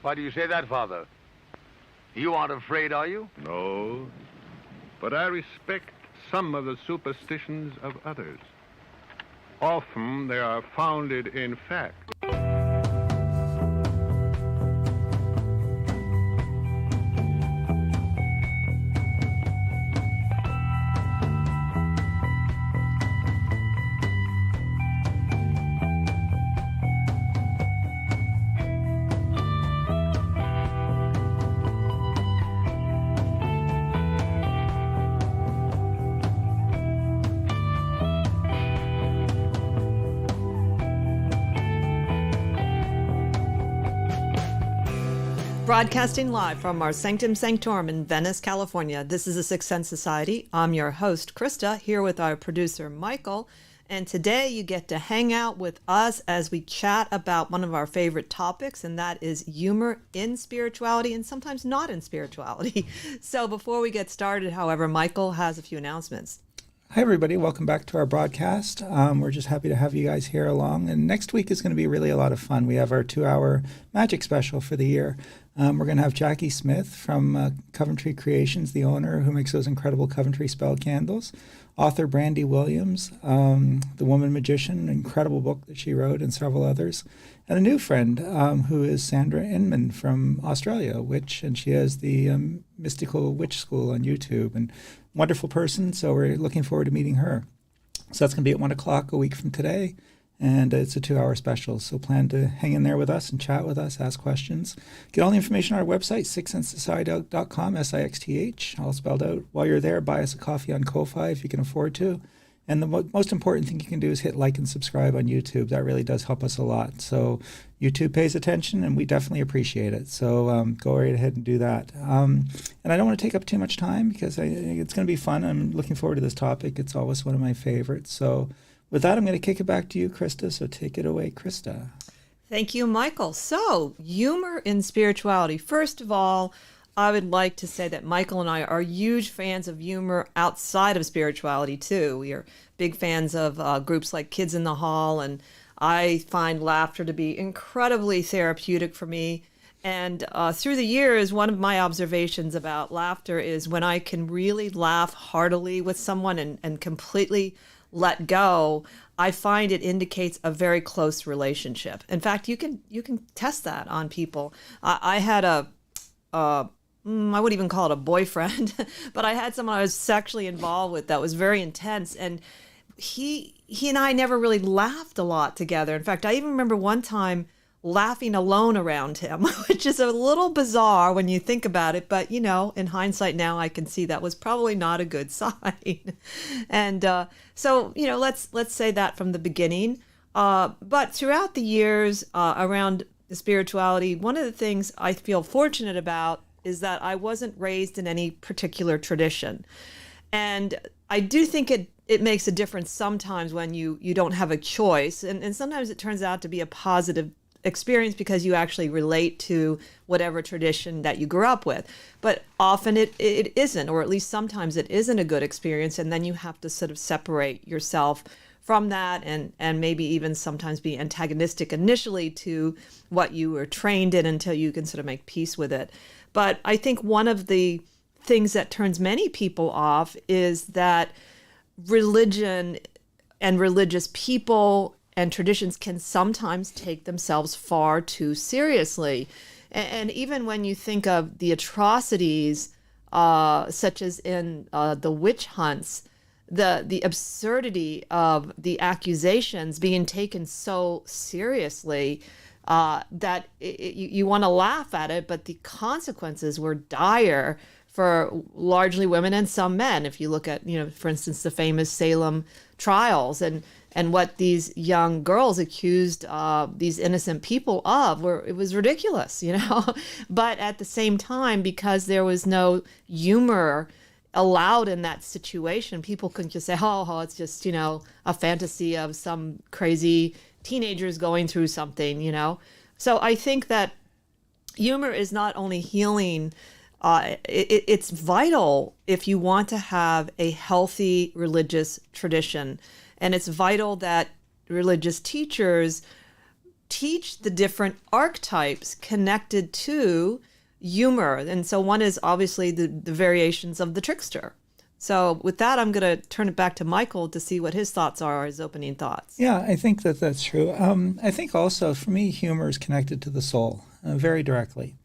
Why do you say that, Father? You aren't afraid, are you? No, but I respect some of the superstitions of others. Often they are founded in fact. Broadcasting live from our Sanctum Sanctorum in Venice, California. This is the Sixth Sense Society. I'm your host, Krista, here with our producer, Michael. And today you get to hang out with us as we chat about one of our favorite topics, and that is humor in spirituality and sometimes not in spirituality. So before we get started, however, Michael has a few announcements. Hi, everybody. Welcome back to our broadcast. We're just happy to have you guys here along. And next week is going to be really a lot of fun. We have our 2-hour magic special for the year. We're going to have Jackie Smith from Coventry Creations, the owner who makes those incredible Coventry spell candles. Author Brandy Williams, The Woman Magician, an incredible book that she wrote, and several others. And a new friend who is Sandra Inman from Australia, witch, and she has the Mystical Witch School on YouTube. And wonderful person, so we're looking forward to meeting her. So that's going to be at 1 o'clock a week from today, and it's a 2-hour special. So plan to hang in there with us and chat with us, ask questions. Get all the information on our website, sixthsensesociety.com, SIXTH, all spelled out. While you're there, buy us a coffee on Ko-Fi if you can afford to. And the most important thing you can do is hit like and subscribe on YouTube. That really does help us a lot. So YouTube pays attention, and we definitely appreciate it. So go right ahead and do that. And I don't want to take up too much time because I think it's going to be fun. I'm looking forward to this topic. It's always one of my favorites. So with that, I'm going to kick it back to you, Krista. So take it away, Krista. Thank you, Michael. So humor in spirituality. First of all, I would like to say that Michael and I are huge fans of humor outside of spirituality, too. We are big fans of groups like Kids in the Hall, and I find laughter to be incredibly therapeutic for me. And through the years, one of my observations about laughter is when I can really laugh heartily with someone and completely let go, I find it indicates a very close relationship. In fact, you can test that on people. I had I wouldn't even call it a boyfriend, but I had someone I was sexually involved with that was very intense, and he and I never really laughed a lot together. In fact, I even remember one time laughing alone around him, which is a little bizarre when you think about it, but in hindsight now I can see that was probably not a good sign. And so let's say that from the beginning. But throughout the years around the spirituality, one of the things I feel fortunate about is that I wasn't raised in any particular tradition. And I do think it makes a difference sometimes when you don't have a choice. And sometimes it turns out to be a positive experience because you actually relate to whatever tradition that you grew up with. But often it isn't, or at least sometimes it isn't a good experience. And then you have to sort of separate yourself from that and maybe even sometimes be antagonistic initially to what you were trained in until you can sort of make peace with it. But I think one of the things that turns many people off is that religion and religious people and traditions can sometimes take themselves far too seriously. And even when you think of the atrocities, such as in the witch hunts, the absurdity of the accusations being taken so seriously, that you want to laugh at it, but the consequences were dire for largely women and some men. If you look at, for instance, the famous Salem trials and what these young girls accused these innocent people of, it was ridiculous, But at the same time, because there was no humor allowed in that situation, people couldn't just say, oh, it's just, a fantasy of some crazy teenagers going through something, So I think that humor is not only healing, it's vital if you want to have a healthy religious tradition. And it's vital that religious teachers teach the different archetypes connected to humor. And so one is obviously the variations of the trickster. So with that, I'm going to turn it back to Michael to see what his thoughts are, his opening thoughts. Yeah, I think that that's true. I think also, for me, humor is connected to the soul very directly.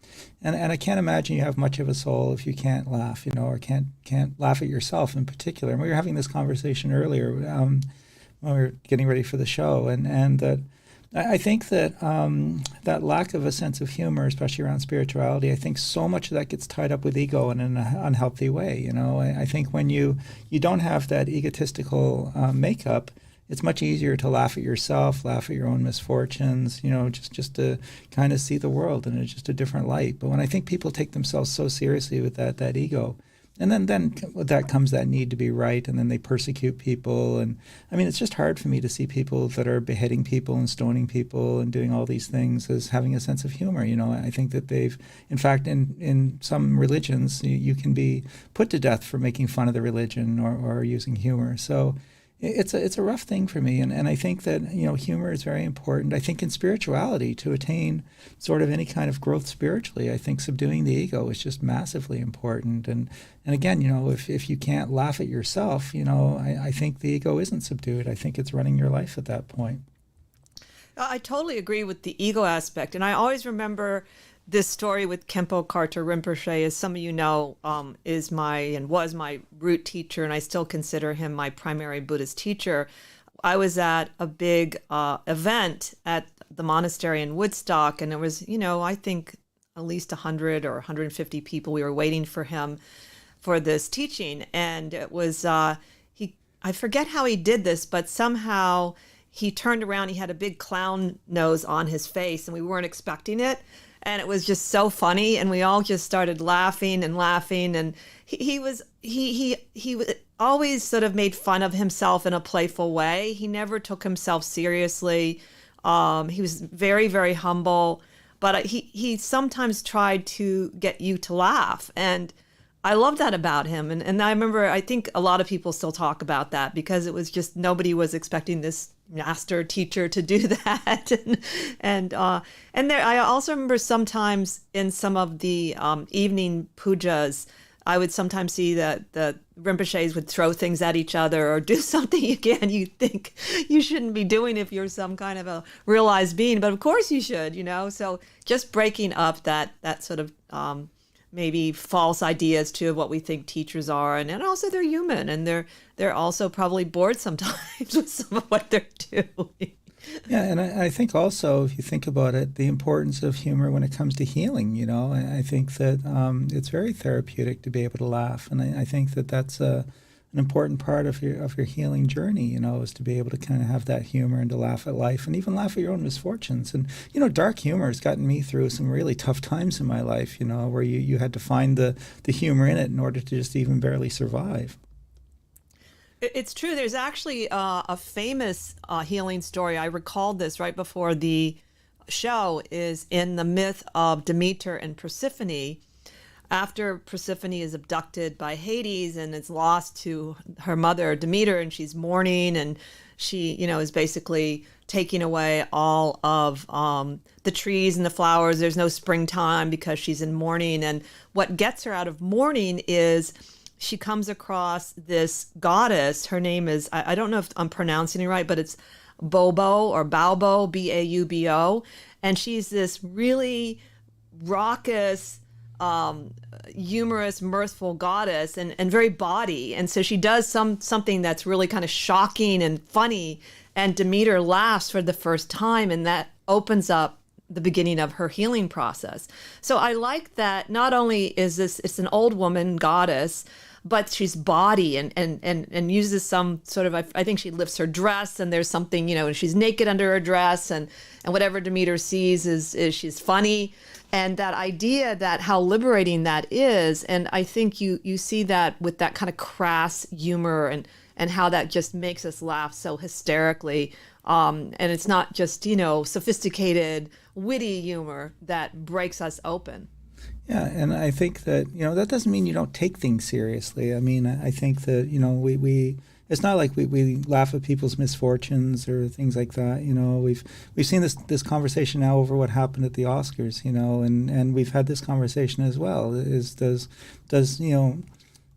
And I can't imagine you have much of a soul if you can't laugh, or can't laugh at yourself in particular. And we were having this conversation earlier when we were getting ready for the show, and that I think that that lack of a sense of humor, especially around spirituality, I think so much of that gets tied up with ego in an unhealthy way. I think when you don't have that egotistical makeup, it's much easier to laugh at yourself, laugh at your own misfortunes, just to kind of see the world in just a different light. But when I think people take themselves so seriously with that ego, and then with that comes that need to be right, and then they persecute people. And I mean, it's just hard for me to see people that are beheading people and stoning people and doing all these things as having a sense of humor. I think that in fact, in some religions, you can be put to death for making fun of the religion or using humor. So it's a rough thing for me, and I think that humor is very important. I think in spirituality, to attain sort of any kind of growth spiritually, I think subduing the ego is just massively important. And again, if you can't laugh at yourself, I think the ego isn't subdued. I think it's running your life at that point. I totally agree with the ego aspect, and I always remember this story with Khenpo Karthar Rinpoche, as some of you know, was my root teacher, and I still consider him my primary Buddhist teacher. I was at a big event at the monastery in Woodstock, and there was, I think at least 100 or 150 people. We were waiting for him for this teaching, and it was I forget how he did this, but somehow he turned around. He had a big clown nose on his face, and we weren't expecting it. And it was just so funny, and we all just started laughing. And he always sort of made fun of himself in a playful way. He never took himself seriously. He was very, very humble, but he sometimes tried to get you to laugh, and I love that about him. And I remember, I think a lot of people still talk about that because it was just nobody was expecting this master teacher to do that. and there, I also remember sometimes in some of the evening pujas, I would sometimes see that the Rinpoches would throw things at each other or do something you think you shouldn't be doing if you're some kind of a realized being, but of course you should, so just breaking up that sort of maybe false ideas to what we think teachers are, and also they're human, and they're also probably bored sometimes with some of what they're doing. Yeah, and I think also, if you think about it, the importance of humor when it comes to healing, I think that it's very therapeutic to be able to laugh, and I think that that's an important part of your healing journey, is to be able to kind of have that humor and to laugh at life and even laugh at your own misfortunes. And, dark humor has gotten me through some really tough times in my life, where you had to find the humor in it in order to just even barely survive. It's true. There's actually a famous healing story. I recalled this right before the show, is in the myth of Demeter and Persephone. After Persephone is abducted by Hades and is lost to her mother Demeter, and she's mourning, and she, is basically taking away all of the trees and the flowers. There's no springtime because she's in mourning. And what gets her out of mourning is she comes across this goddess. Her name is, I don't know if I'm pronouncing it right, but it's Bobo or Balbo, Baubo. And she's this really raucous, humorous, mirthful goddess, and very bawdy. And so she does something that's really kind of shocking and funny. And Demeter laughs for the first time, and that opens up the beginning of her healing process. So I like that not only is it's an old woman goddess, but she's bawdy and uses some sort of, I think she lifts her dress, and there's something, and she's naked under her dress, and whatever Demeter sees is she's funny. And that idea, that how liberating that is. And I think you see that with that kind of crass humor and how that just makes us laugh so hysterically. And it's not just, sophisticated, witty humor that breaks us open. Yeah, and I think that, that doesn't mean you don't take things seriously. I mean, I think that, we it's not like we laugh at people's misfortunes or things like that. We've seen this conversation now over what happened at the Oscars, and we've had this conversation as well.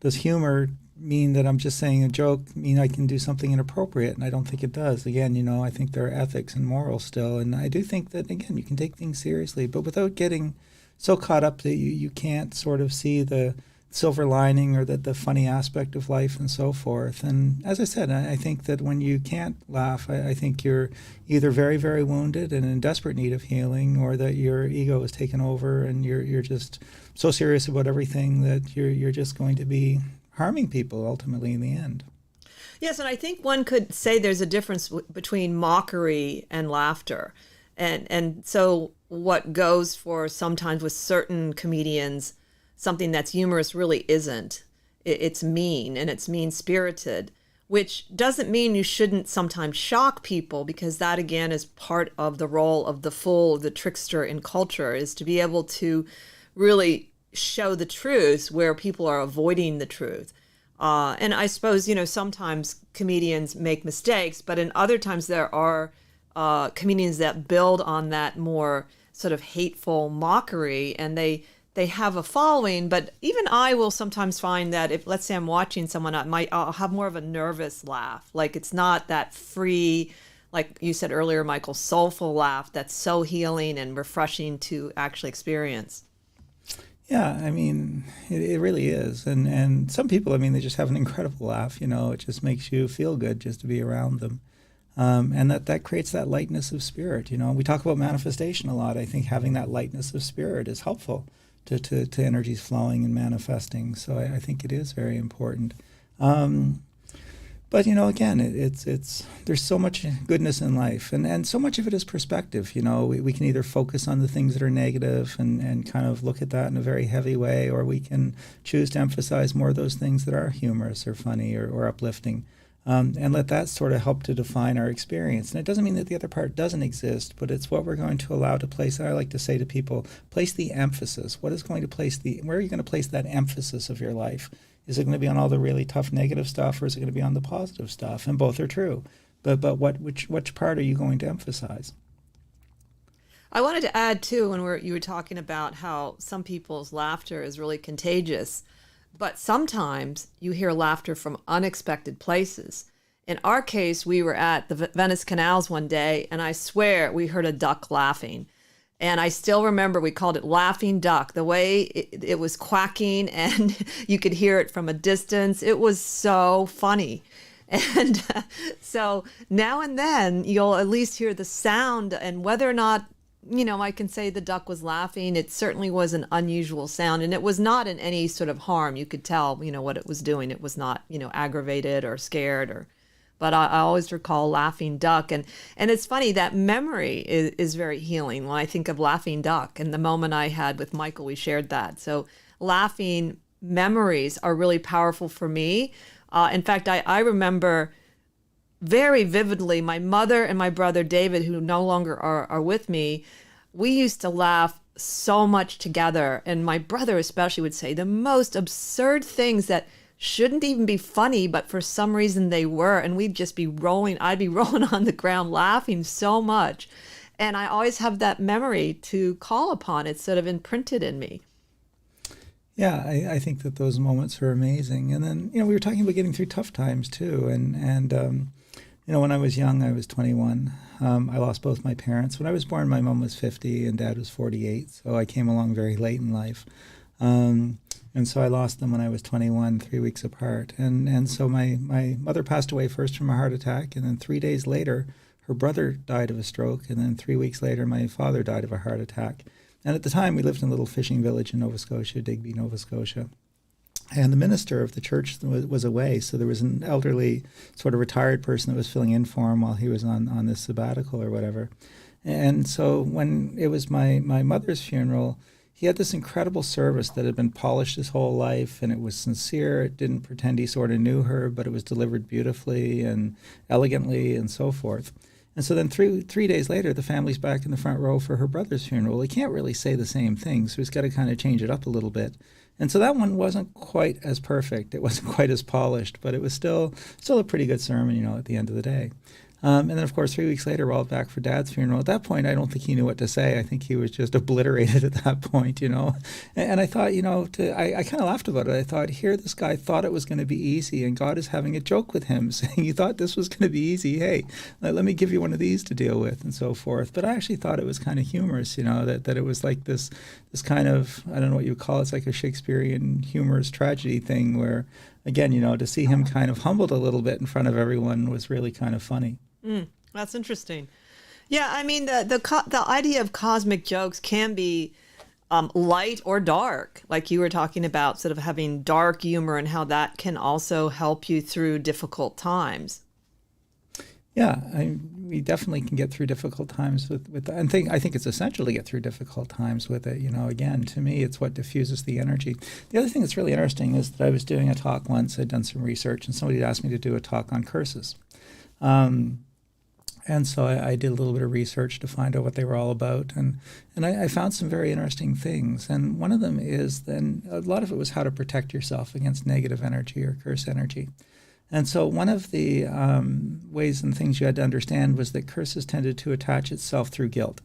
Does humor mean that I'm just saying a joke mean I can do something inappropriate? And I don't think it does. Again, I think there are ethics and morals still, and I do think that, again, you can take things seriously, but without getting so caught up that you can't sort of see the silver lining or the funny aspect of life and so forth. And as I said, I think that when you can't laugh, I think you're either very, very wounded and in desperate need of healing, or that your ego is taken over and you're just so serious about everything that you're just going to be harming people ultimately in the end. Yes, and I think one could say there's a difference between mockery and laughter. And so what goes for sometimes with certain comedians, something that's humorous really isn't. It's mean, and it's mean-spirited, which doesn't mean you shouldn't sometimes shock people, because that, again, is part of the role of the fool, the trickster in culture, is to be able to really show the truth where people are avoiding the truth. And I suppose, sometimes comedians make mistakes, but in other times there are comedians that build on that more sort of hateful mockery, and they have a following. But even I will sometimes find that if, let's say, I'm watching someone, I'll have more of a nervous laugh. Like, it's not that free, like you said earlier, Michael, soulful laugh that's so healing and refreshing to actually experience. Yeah, I mean, it really is. And some people, I mean, they just have an incredible laugh, it just makes you feel good just to be around them. And that creates that lightness of spirit. We talk about manifestation a lot. I think having that lightness of spirit is helpful to energies flowing and manifesting. So I think it is very important. But, again, it's there's so much goodness in life, and so much of it is perspective. We can either focus on the things that are negative and kind of look at that in a very heavy way, or we can choose to emphasize more of those things that are humorous or funny or uplifting, and let that sort of help to define our experience. And it doesn't mean that the other part doesn't exist, but it's what we're going to allow to place. I like to say to people, place the emphasis. Where are you going to place that emphasis of your life? Is it going to be on all the really tough negative stuff, or is it going to be on the positive stuff? And both are true. But which part are you going to emphasize? I wanted to add, too, when you were talking about how some people's laughter is really contagious, but sometimes you hear laughter from unexpected places. In our case, we were at the Venice Canals one day, and I swear we heard a duck laughing. And I still remember we called it Laughing Duck. The way it was quacking, and you could hear it from a distance. It was so funny. And so now and then you'll at least hear the sound, and whether or not, I can say the duck was laughing, it certainly was an unusual sound, and it was not in any sort of harm. You could tell, what it was doing. It was not, aggravated or scared but I always recall Laughing Duck. And it's funny, that memory is very healing when I think of Laughing Duck and the moment I had with Michael. We shared that. So laughing memories are really powerful for me. In fact, I remember very vividly my mother and my brother David, who no longer are with me. We used to laugh so much together. And my brother especially would say the most absurd things that shouldn't even be funny, but for some reason they were, and we'd just be rolling. I'd be rolling on the ground laughing so much. And I always have that memory to call upon. It's sort of imprinted in me. Yeah, I think that those moments are amazing. And then, we were talking about getting through tough times too. And when I was young, I was 21. I lost both my parents. When I was born, my mom was 50 and dad was 48. So I came along very late in life. And so I lost them when I was 21, 3 weeks apart. And so my mother passed away first from a heart attack, and then 3 days later, her brother died of a stroke, and then 3 weeks later, my father died of a heart attack. And at the time, we lived in a little fishing village in Nova Scotia, Digby, Nova Scotia. And the minister of the church was away, so there was an elderly, sort of retired person that was filling in for him while he was on this sabbatical or whatever. And so when it was my mother's funeral, he had this incredible service that had been polished his whole life, and it was sincere. It didn't pretend he sort of knew her, but it was delivered beautifully and elegantly and so forth. And so then three days later, the family's back in the front row for her brother's funeral. They can't really say the same thing, so he's got to kind of change it up a little bit. And so that one wasn't quite as perfect. It wasn't quite as polished, but it was still a pretty good sermon, at the end of the day. And then, of course, 3 weeks later, we're all back for Dad's funeral. At that point, I don't think he knew what to say. I think he was just obliterated at that point, And I thought, I kind of laughed about it. I thought, here this guy thought it was going to be easy, and God is having a joke with him, saying, you thought this was going to be easy. Hey, let me give you one of these to deal with, and so forth. But I actually thought it was kind of humorous, that it was like this kind of, I don't know what you would call it, it's like a Shakespearean humorous tragedy thing where, again, to see him kind of humbled a little bit in front of everyone was really kind of funny. That's interesting. Yeah, I mean, the idea of cosmic jokes can be light or dark, like you were talking about, sort of having dark humor and how that can also help you through difficult times. Yeah, we definitely can get through difficult times with that. And I think it's essential to get through difficult times with it. Again, to me, it's what diffuses the energy. The other thing that's really interesting is that I was doing a talk once. I'd done some research, and somebody had asked me to do a talk on curses. And so I did a little bit of research to find out what they were all about. And I found some very interesting things. And one of them is then a lot of it was how to protect yourself against negative energy or curse energy. And so one of the ways and things you had to understand was that curses tended to attach itself through guilt.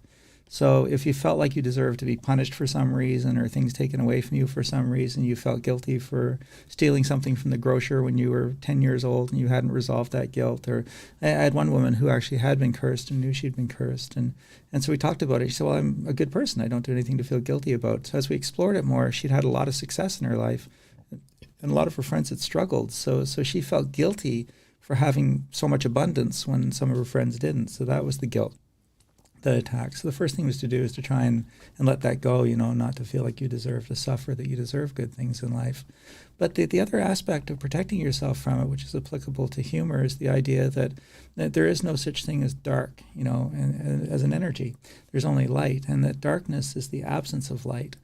So if you felt like you deserved to be punished for some reason or things taken away from you for some reason, you felt guilty for stealing something from the grocer when you were 10 years old and you hadn't resolved that guilt. Or I had one woman who actually had been cursed and knew she'd been cursed. And so we talked about it. She said, well, I'm a good person. I don't do anything to feel guilty about. So as we explored it more, she'd had a lot of success in her life. And a lot of her friends had struggled. So she felt guilty for having so much abundance when some of her friends didn't. So that was the guilt that attacked. So the first thing was to do is to try and let that go, not to feel like you deserve to suffer, that you deserve good things in life. But the other aspect of protecting yourself from it, which is applicable to humor, is the idea that there is no such thing as dark, and as an energy. There's only light, and that darkness is the absence of light.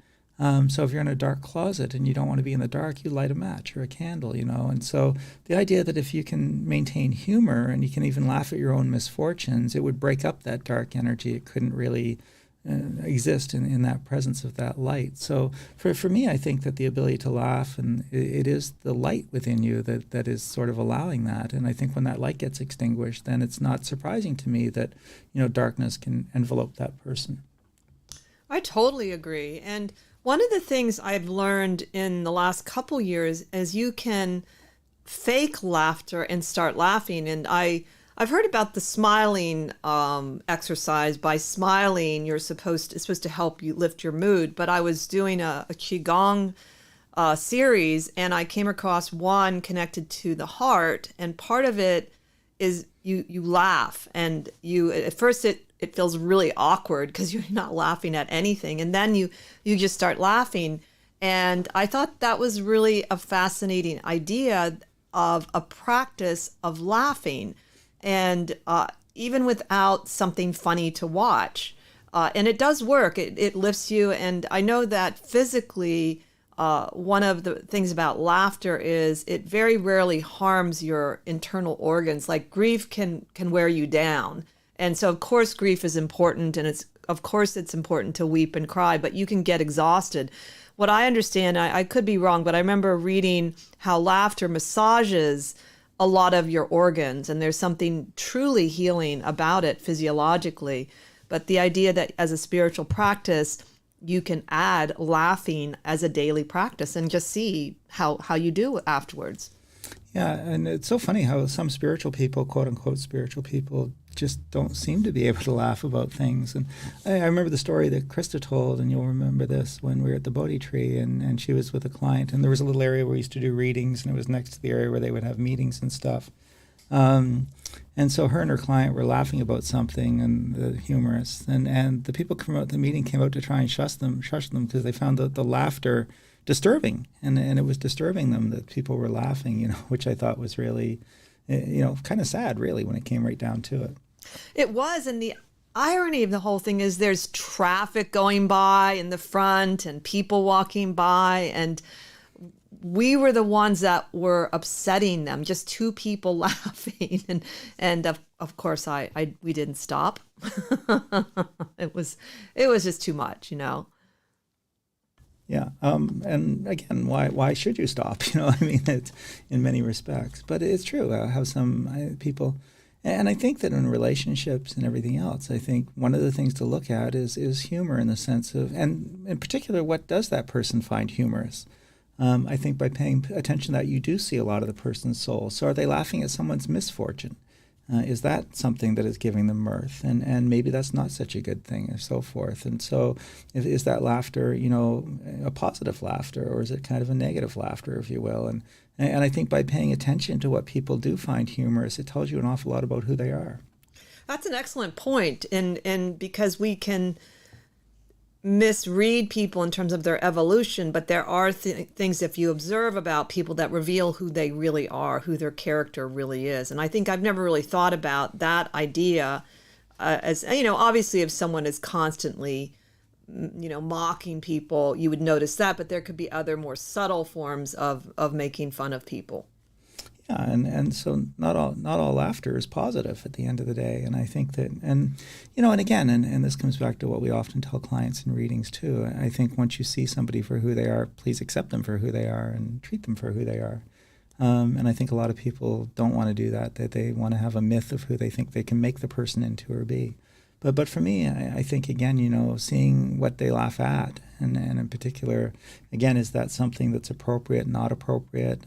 So if you're in a dark closet and you don't want to be in the dark, you light a match or a candle, And so the idea that if you can maintain humor and you can even laugh at your own misfortunes, it would break up that dark energy. It couldn't really exist in that presence of that light. So for me, I think that the ability to laugh, and it is the light within you that is sort of allowing that. And I think when that light gets extinguished, then it's not surprising to me that, darkness can envelope that person. I totally agree. And one of the things I've learned in the last couple years is you can fake laughter and start laughing. And I've heard about the smiling exercise. By smiling, it's supposed to help you lift your mood. But I was doing a Qigong series, and I came across one connected to the heart. And part of it is you laugh, and at first it feels really awkward because you're not laughing at anything. And then you just start laughing. And I thought that was really a fascinating idea of a practice of laughing. And even without something funny to watch. And it does work. It lifts you. And I know that physically, one of the things about laughter is it very rarely harms your internal organs. Like grief can wear you down. And so, of course, grief is important, and it's important to weep and cry, but you can get exhausted. What I understand, I could be wrong, but I remember reading how laughter massages a lot of your organs, and there's something truly healing about it physiologically. But the idea that as a spiritual practice, you can add laughing as a daily practice and just see how you do afterwards. Yeah, and it's so funny how some spiritual people, quote unquote spiritual people, just don't seem to be able to laugh about things. And I remember the story that Krista told, and you'll remember this, when we were at the Bodhi tree, and she was with a client, and there was a little area where we used to do readings, and it was next to the area where they would have meetings and stuff. And so her and her client were laughing about something, and the humorous, and the people from the meeting came out to try and shush them because they found the laughter disturbing, and it was disturbing them that people were laughing, which I thought was really, kind of sad, really, when it came right down to it. It was, and the irony of the whole thing is there's traffic going by in the front and people walking by, and we were the ones that were upsetting them, just two people laughing. And of course, we didn't stop. It was just too much, Yeah. And again, why should you stop? I mean, it's in many respects, but it's true. How some people, and I think that in relationships and everything else, I think one of the things to look at is humor in the sense of, and in particular, what does that person find humorous? I think by paying attention to that, you do see a lot of the person's soul. So are they laughing at someone's misfortune? Is that something that is giving them mirth? And maybe that's not such a good thing, and so forth. And so is that laughter, a positive laughter, or is it kind of a negative laughter, if you will? And I think by paying attention to what people do find humorous, it tells you an awful lot about who they are. That's an excellent point. And because we can misread people in terms of their evolution, but there are things, if you observe about people, that reveal who they really are, who their character really is. And I think I've never really thought about that idea as, obviously if someone is constantly, mocking people, you would notice that, but there could be other more subtle forms of making fun of people. Yeah, and so not all laughter is positive at the end of the day. And I think that, and again, and this comes back to what we often tell clients in readings too. I think once you see somebody for who they are, please accept them for who they are and treat them for who they are. And I think a lot of people don't want to do that they want to have a myth of who they think they can make the person into or be. But for me, I think, again, seeing what they laugh at, and in particular, again, is that something that's appropriate, not appropriate?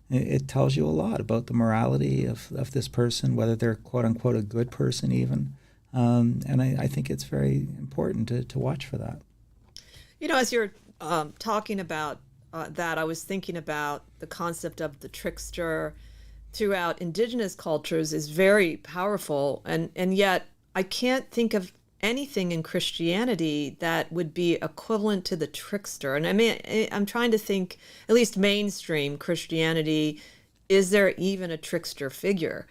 It tells you a lot about the morality of this person, whether they're quote-unquote a good person even. And I think it's very important to watch for that. As you're talking about that, I was thinking about the concept of the trickster throughout indigenous cultures is very powerful. And yet I can't think of anything in Christianity that would be equivalent to the trickster. And I mean, I'm trying to think, at least mainstream Christianity, is there even a trickster figure?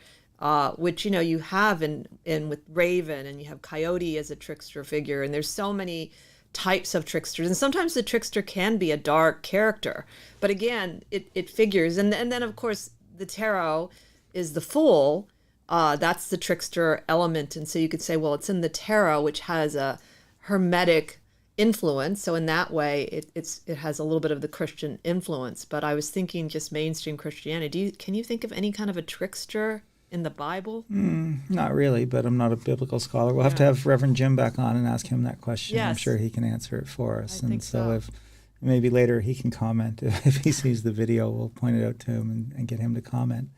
Which, you have in with Raven, and you have Coyote as a trickster figure, and there's so many types of tricksters. And sometimes the trickster can be a dark character. But again, it figures. And then, of course, the tarot is the fool. That's the trickster element. And so you could say, well, it's in the tarot, which has a hermetic influence. So in that way, it has a little bit of the Christian influence. But I was thinking just mainstream Christianity. Can you think of any kind of a trickster in the Bible? Not really, but I'm not a biblical scholar. We'll have to have Reverend Jim back on and ask him that question. Yes. I'm sure he can answer it for us. I think so. If maybe later he can comment. If he sees the video, we'll point it out to him and get him to comment.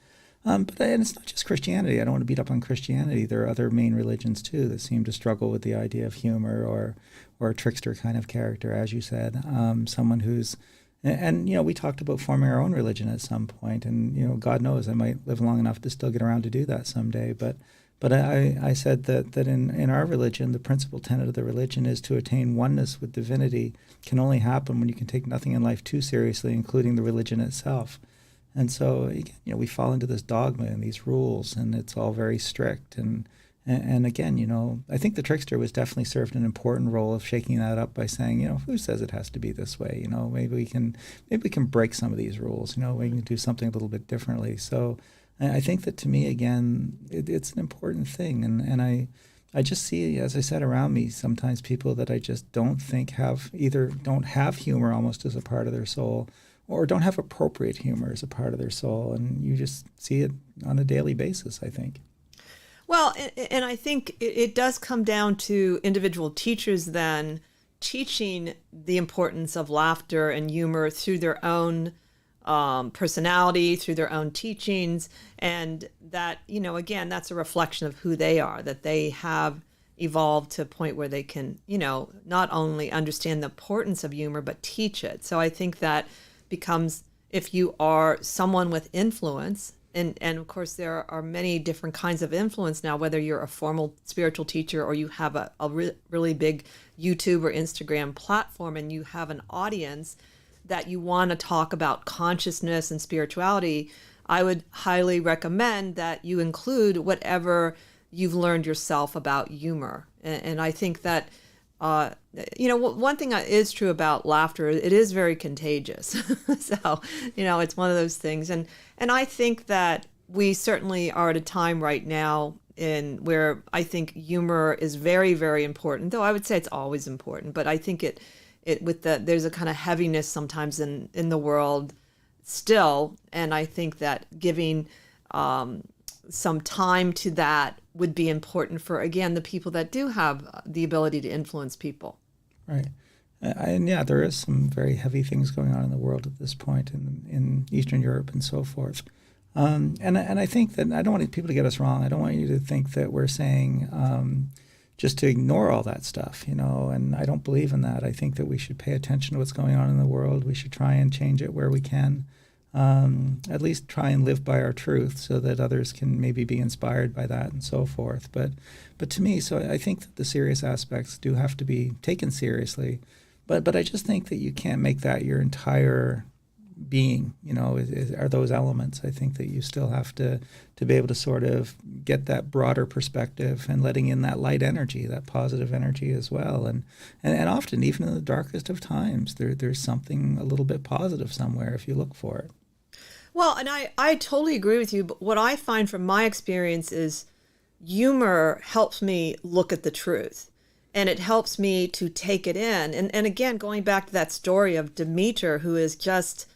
And it's not just Christianity. I don't want to beat up on Christianity. There are other main religions, too, that seem to struggle with the idea of humor or a trickster kind of character, as you said. Someone who's... And, we talked about forming our own religion at some point. And, God knows I might live long enough to still get around to do that someday. But I said that in our religion, the principal tenet of the religion is to attain oneness with divinity can only happen when you can take nothing in life too seriously, including the religion itself. And so, again, we fall into this dogma and these rules, and it's all very strict. And again, I think the trickster was definitely served an important role of shaking that up by saying, who says it has to be this way? Maybe we can break some of these rules. We can do something a little bit differently. So I think that, to me, again, it's an important thing. And I just see, as I said, around me sometimes people that I just don't think don't have humor almost as a part of their soul, or don't have appropriate humor as a part of their soul. And you just see it on a daily basis, I think. Well, and I think it does come down to individual teachers then teaching the importance of laughter and humor through their own personality, through their own teachings. And that, again, that's a reflection of who they are, that they have evolved to a point where they can, not only understand the importance of humor, but teach it. So I think that becomes, if you are someone with influence, and of course there are many different kinds of influence now, whether you're a formal spiritual teacher or you have a really big YouTube or Instagram platform and you have an audience that you want to talk about consciousness and spirituality, I would highly recommend that you include whatever you've learned yourself about humor. And I think that one thing is true about laughter, it is very contagious. So, it's one of those things. And I think that we certainly are at a time right now in where I think humor is very, very important, though I would say it's always important. But I think there's a kind of heaviness sometimes in the world still. And I think that giving some time to that would be important for, again, the people that do have the ability to influence people. Right. And yeah, there is some very heavy things going on in the world at this point in Eastern Europe and so forth. And I think that I don't want people to get us wrong. I don't want you to think that we're saying just to ignore all that stuff, and I don't believe in that. I think that we should pay attention to what's going on in the world. We should try and change it where we can, at least try and live by our truth so that others can maybe be inspired by that and so forth. But to me, so I think that the serious aspects do have to be taken seriously. But I just think that you can't make that your entire being, are those elements. I think that you still have to be able to sort of get that broader perspective and letting in that light energy, that positive energy as well. And often, even in the darkest of times, there's something a little bit positive somewhere if you look for it. Well, and I totally agree with you. But what I find from my experience is humor helps me look at the truth. And it helps me to take it in. And again, going back to that story of Demeter, who is just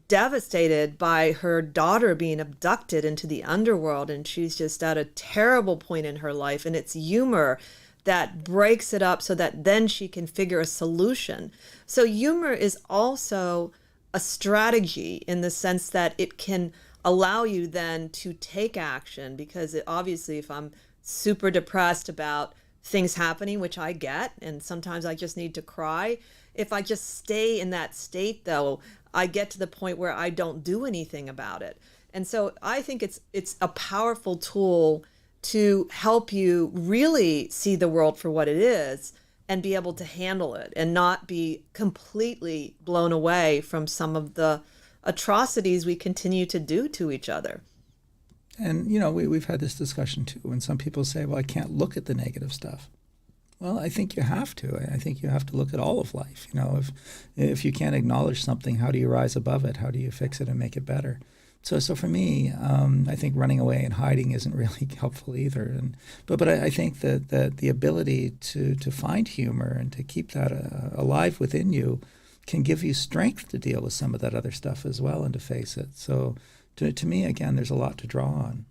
devastated by her daughter being abducted into the underworld. And she's just at a terrible point in her life. And it's humor that breaks it up so that then she can figure a solution. So humor is also a strategy in the sense that it can allow you then to take action. Because obviously, if I'm super depressed about things happening, which I get, and sometimes I just need to cry. If I just stay in that state, though, I get to the point where I don't do anything about it. And so I think it's a powerful tool to help you really see the world for what it is and be able to handle it and not be completely blown away from some of the atrocities we continue to do to each other. And, we've had this discussion, too, when some people say, well, I can't look at the negative stuff. Well, I think you have to. I think you have to look at all of life. If you can't acknowledge something, how do you rise above it? How do you fix it and make it better? So for me, I think running away and hiding isn't really helpful either. But I think that the ability to find humor and to keep that alive within you can give you strength to deal with some of that other stuff as well and to face it. So to me, again, there's a lot to draw on.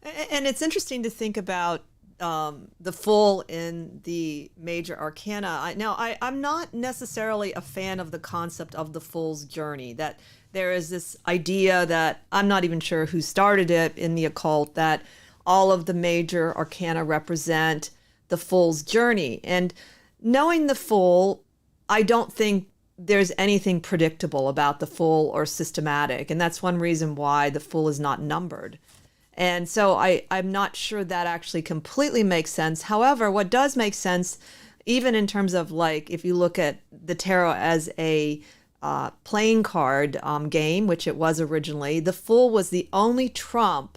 And it's interesting to think about the Fool in the major arcana. I'm not necessarily a fan of the concept of the Fool's journey, that there is this idea that I'm not even sure who started it in the occult, that all of the major arcana represent the Fool's journey. And knowing the Fool, I don't think there's anything predictable about the Fool or systematic. And that's one reason why the Fool is not numbered. And so I'm not sure that actually completely makes sense. However, what does make sense, even in terms of if you look at the tarot as a playing card game, which it was originally, the Fool was the only trump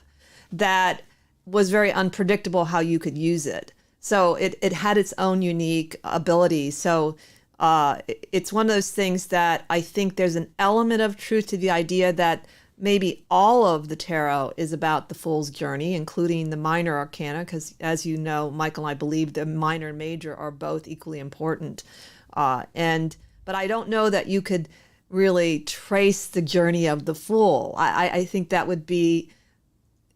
that was very unpredictable how you could use it. So it had its own unique ability. So it's one of those things that I think there's an element of truth to the idea that maybe all of the tarot is about the Fool's journey, including the minor arcana, because as you know, Michael and I believe the minor and major are both equally important. But I don't know that you could really trace the journey of the Fool. I think that would be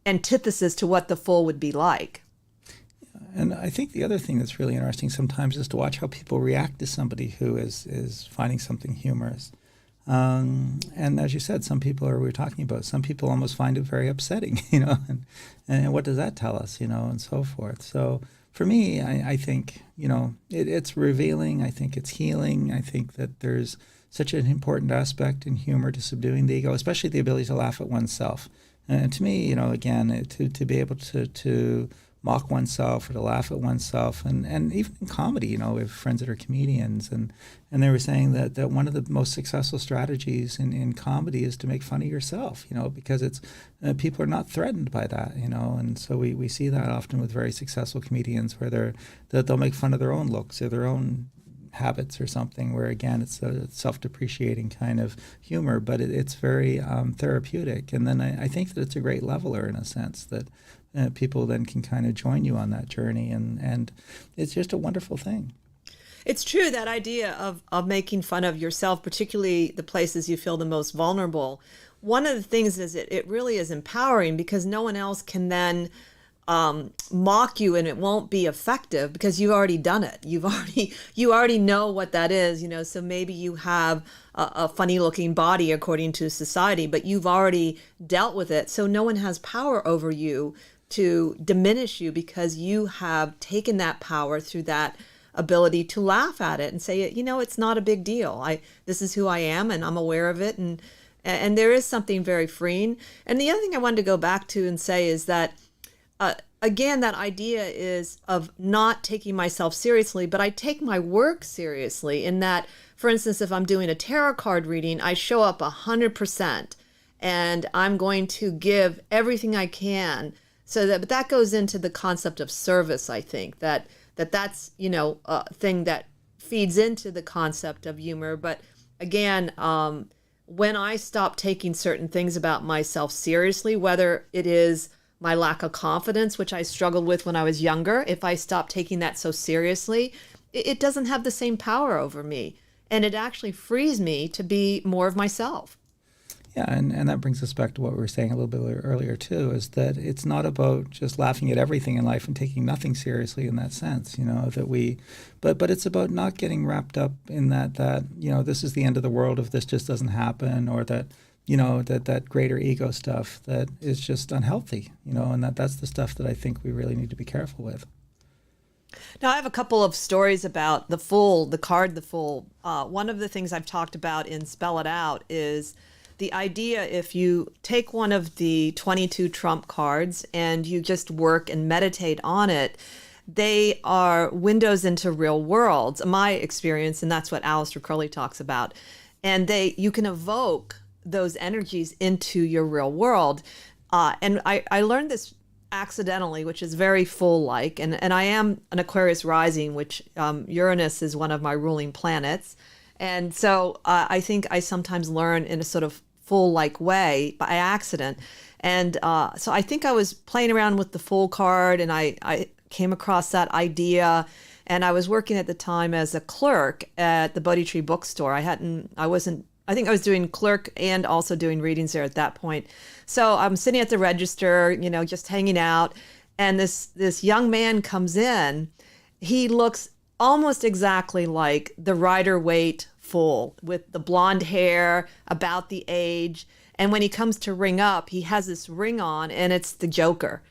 antithesis to what the Fool would be like. And I think the other thing that's really interesting sometimes is to watch how people react to somebody who is finding something humorous. And as you said, some people we were talking about, some people almost find it very upsetting, and what does that tell us, and so forth. So for me, I think, it's revealing. I think it's healing. I think that there's such an important aspect in humor to subduing the ego, especially the ability to laugh at oneself. And to me, again, to be able to mock oneself or to laugh at oneself. And even in comedy, we have friends that are comedians, and they were saying that one of the most successful strategies in comedy is to make fun of yourself, because it's people are not threatened by that, and so we see that often with very successful comedians where they'll make fun of their own looks or their own Habits or something, where again it's a self-depreciating kind of humor, but it's very therapeutic. And then I think that it's a great leveler in a sense that people then can kind of join you on that journey, and it's just a wonderful thing. It's true, that idea of making fun of yourself, particularly the places you feel the most vulnerable. One of the things is it really is empowering, because no one else can then mock you, and it won't be effective because you've already done it. You already know what that is, so maybe you have a funny looking body according to society, but you've already dealt with it. So no one has power over you to diminish you, because you have taken that power through that ability to laugh at it and say, it's not a big deal. This is who I am, and I'm aware of it. And there is something very freeing. And the other thing I wanted to go back to and say is that, again, that idea is of not taking myself seriously, but I take my work seriously, in that, for instance, if I'm doing a tarot card reading, I show up 100%, and I'm going to give everything I can. But that goes into the concept of service. I think that's a thing that feeds into the concept of humor. But again, when I stop taking certain things about myself seriously, whether it is my lack of confidence, which I struggled with when I was younger, if I stop taking that so seriously, it doesn't have the same power over me. And it actually frees me to be more of myself. Yeah, and that brings us back to what we were saying a little bit earlier too, is that it's not about just laughing at everything in life and taking nothing seriously in that sense, but it's about not getting wrapped up in that this is the end of the world if this just doesn't happen, or that that greater ego stuff that is just unhealthy, and that's the stuff that I think we really need to be careful with. Now, I have a couple of stories about the Fool, the card, the Fool. One of the things I've talked about in Spell It Out is the idea, if you take one of the 22 trump cards and you just work and meditate on it, they are windows into real worlds, my experience, and that's what Aleister Crowley talks about. And you can evoke those energies into your real world. And I learned this accidentally, which is very Fool-like. And I am an Aquarius rising, which Uranus is one of my ruling planets. And so I think I sometimes learn in a sort of Fool-like way by accident. And so I think I was playing around with the Fool card, and I came across that idea. And I was working at the time as a clerk at the Bodhi Tree bookstore. I think I was doing clerk and also doing readings there at that point. So I'm sitting at the register, just hanging out. And this young man comes in. He looks almost exactly like the Rider-Waite Fool, with the blonde hair, about the age. And when he comes to ring up, he has this ring on, and it's the Joker.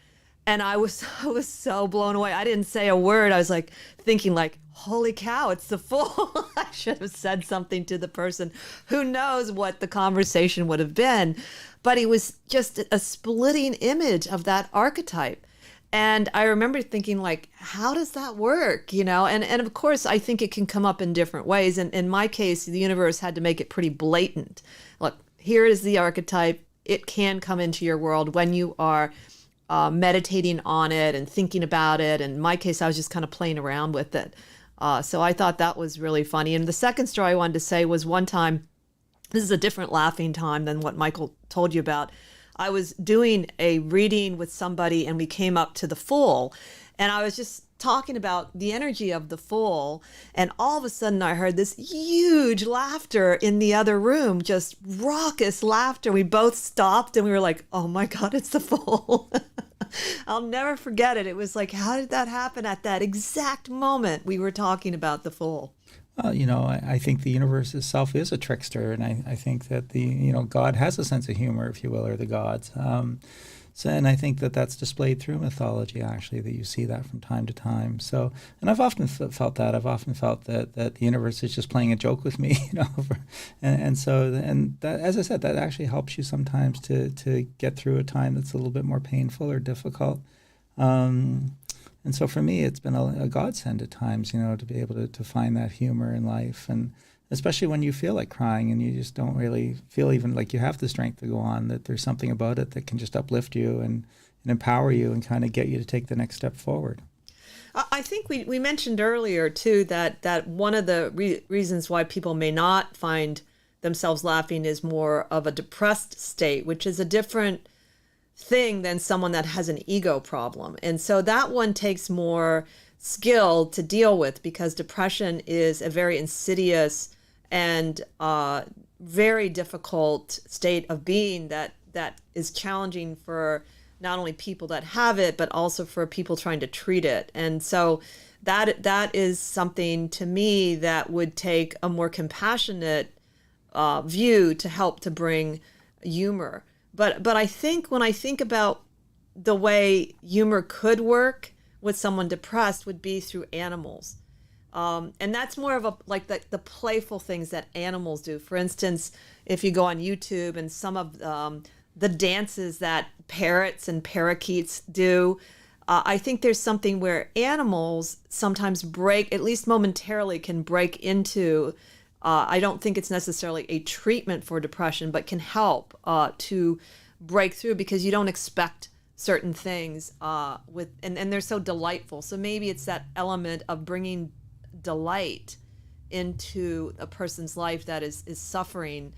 And I was so blown away. I didn't say a word. I was like thinking like, holy cow, it's the Fool. I should have said something to the person. Who knows what the conversation would have been. But it was just a splitting image of that archetype. And I remember thinking, like, how does that work? And of course, I think it can come up in different ways. And in my case, the universe had to make it pretty blatant. Look, here is the archetype. It can come into your world when you are meditating on it and thinking about it. And in my case, I was just kind of playing around with it. So I thought that was really funny. And the second story I wanted to say was one time, this is a different laughing time than what Michael told you about. I was doing a reading with somebody, and we came up to the Fool, and I was just talking about the energy of the Fool, and all of a sudden I heard this huge laughter in the other room, just raucous laughter. We both stopped, and we were like, oh my God, it's the Fool. I'll never forget it. It was like, how did that happen at that exact moment we were talking about the Fool? Well, I think the universe itself is a trickster, and I think that God has a sense of humor, if you will, or the gods. And I think that that's displayed through mythology, actually, that you see that from time to time. So, and I've often felt that. I've often felt that the universe is just playing a joke with me, and that, as I said, that actually helps you sometimes to get through a time that's a little bit more painful or difficult. And so for me, it's been a godsend at times, to be able to find that humor in life. And especially when you feel like crying and you just don't really feel even like you have the strength to go on, that there's something about it that can just uplift you and empower you and kind of get you to take the next step forward. I think we mentioned earlier too that one of the reasons why people may not find themselves laughing is more of a depressed state, which is a different thing than someone that has an ego problem. And so that one takes more skill to deal with, because depression is a very insidious and very difficult state of being that is challenging for not only people that have it, but also for people trying to treat it. And so that is something to me that would take a more compassionate view to help to bring humor. But I think when I think about the way humor could work with someone depressed would be through animals. And that's more of like the playful things that animals do. For instance, if you go on YouTube and some of the dances that parrots and parakeets do, I think there's something where animals sometimes break, at least momentarily, can break into. I don't think it's necessarily a treatment for depression, but can help to break through, because you don't expect certain things and they're so delightful. So maybe it's that element of bringing delight into a person's life that is suffering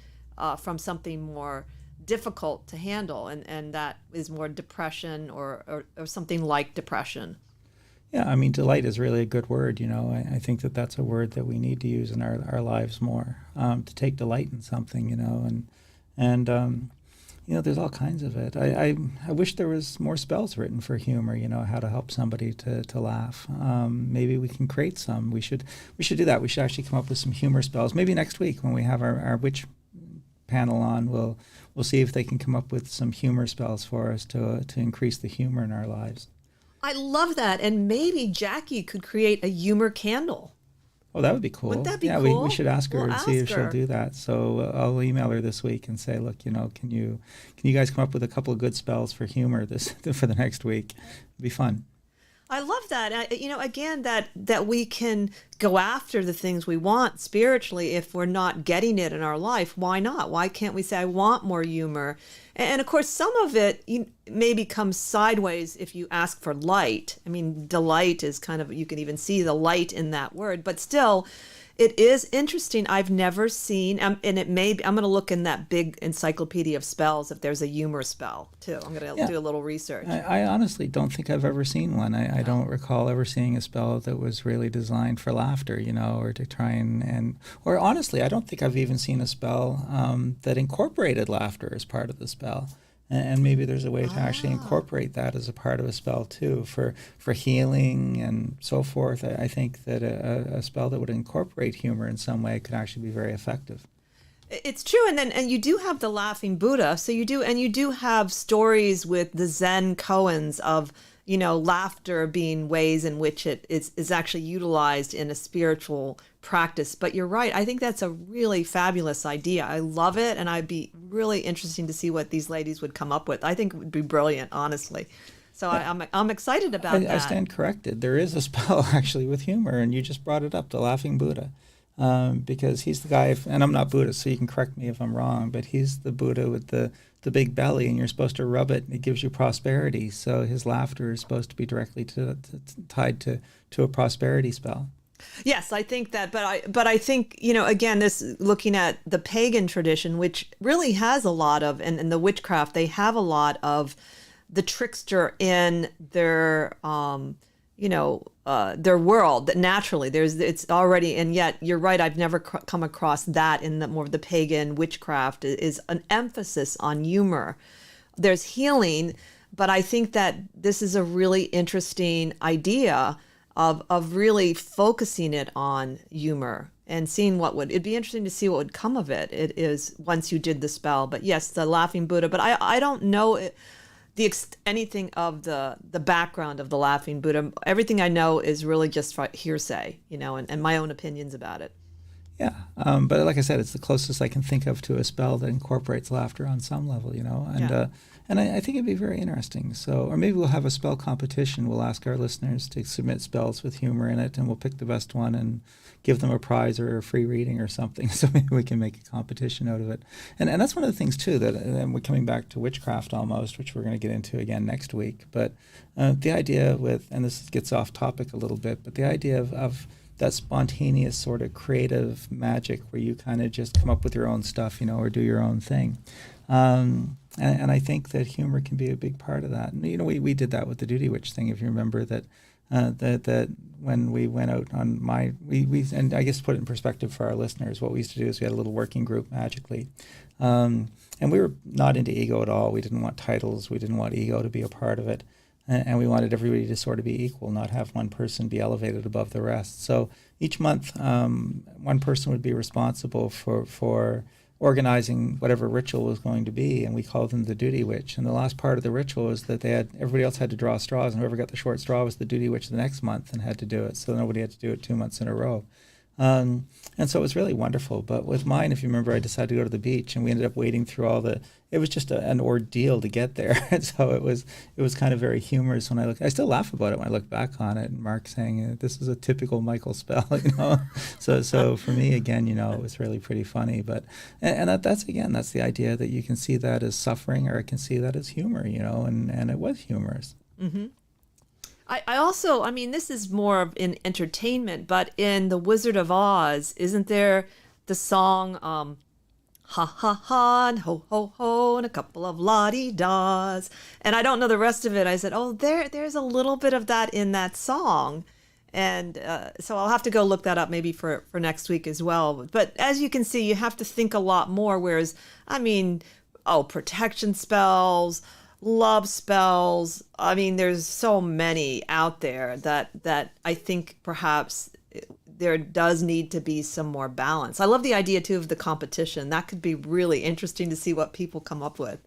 from something more difficult to handle, and that is more depression or something like depression. Yeah, I mean, delight is really a good word. I think that's a word that we need to use in our lives more, to take delight in something, and there's all kinds of it. I wish there was more spells written for humor, how to help somebody to laugh. Maybe we can create some. We should do that. We should actually come up with some humor spells. Maybe next week when we have our witch panel on, we'll see if they can come up with some humor spells for us to increase the humor in our lives. I love that. And maybe Jackie could create a humor candle. Oh, that would be cool. Wouldn't that be cool? cool? We should ask her and see if she'll her. do that. So I'll email her this week and say, look, can you guys come up with a couple of good spells for humor for the next week? It'd be fun. I love that. Again, that we can go after the things we want spiritually if we're not getting it in our life. Why not? Why can't we say, I want more humor? And of course, some of it maybe comes sideways if you ask for light. I mean, delight is kind of, you can even see the light in that word, but still, it is interesting. I've never seen, and it may be, I'm going to look in that big encyclopedia of spells if there's a humor spell too. I'm going to do a little research. I honestly don't think I've ever seen one. I don't recall ever seeing a spell that was really designed for laughter, or to try or honestly, I don't think I've even seen a spell that incorporated laughter as part of the spell. And maybe there's a way to actually incorporate that as a part of a spell too, for healing and so forth. I think that a spell that would incorporate humor in some way could actually be very effective. It's true, and you do have the laughing Buddha. So you do have stories with the Zen koans of laughter being ways in which it is actually utilized in a spiritual practice. But you're right. I think that's a really fabulous idea. I love it, and I'd be really interesting to see what these ladies would come up with. I think it would be brilliant, honestly. So I'm excited about that. I stand corrected. There is a spell actually with humor, and you just brought it up, the laughing Buddha. Because he's the guy, and I'm not Buddhist, so you can correct me if I'm wrong, but he's the Buddha with the big belly, and you're supposed to rub it, and it gives you prosperity. So his laughter is supposed to be directly tied to a prosperity spell. Yes, I think that, but I think, again, this looking at the pagan tradition, which really has a lot of, and the witchcraft, they have a lot of the trickster in their their world, that naturally it's already, and yet you're right, I've never come across that in more of the pagan witchcraft is an emphasis on humor. There's healing, but I think that this is a really interesting idea of really focusing it on humor and seeing it'd be interesting to see what would come of it. It is once you did the spell, but yes, the laughing Buddha, but I don't know anything of the background of the laughing Buddha. Everything I know is really just hearsay, and my own opinions about it. Yeah, but like I said, it's the closest I can think of to a spell that incorporates laughter on some level, and I think it'd be very interesting. So, or maybe we'll have a spell competition. We'll ask our listeners to submit spells with humor in it, and we'll pick the best one and give them a prize or a free reading or something. So maybe we can make a competition out of it. And that's one of the things too that, and we're coming back to witchcraft almost, which we're going to get into again next week. But the idea with, and this gets off topic a little bit, but the idea of that spontaneous sort of creative magic where you kind of just come up with your own stuff, or do your own thing. And I think that humor can be a big part of that. And, we did that with the Duty Witch thing, if you remember that when we went out on we and I guess put it in perspective for our listeners, what we used to do is we had a little working group magically. And we were not into ego at all. We didn't want titles. We didn't want ego to be a part of it. And we wanted everybody to sort of be equal, not have one person be elevated above the rest. So each month, one person would be responsible for organizing whatever ritual was going to be, and we called them the Duty Witch. And the last part of the ritual was that everybody else had to draw straws, and whoever got the short straw was the Duty Witch the next month and had to do it. So nobody had to do it 2 months in a row. And so it was really wonderful. But with mine, if you remember, I decided to go to the beach, and we ended up wading through it was just an ordeal to get there. And so it was kind of very humorous when I still laugh about it when I look back on it, and Mark saying, this is a typical Michael spell, So for me, again, it was really pretty funny. But, and that's the idea that you can see that as suffering, or I can see that as humor, and it was humorous. Mm-hmm. I also, this is more of in entertainment, but in The Wizard of Oz, isn't there the song, ha ha ha, and ho ho ho, and a couple of la-di-das? And I don't know the rest of it. I said, there's a little bit of that in that song. And so I'll have to go look that up maybe for next week as well. But as you can see, you have to think a lot more, whereas, protection spells, love spells. There's so many out there that I think perhaps there does need to be some more balance. I love the idea too of the competition. That could be really interesting to see what people come up with.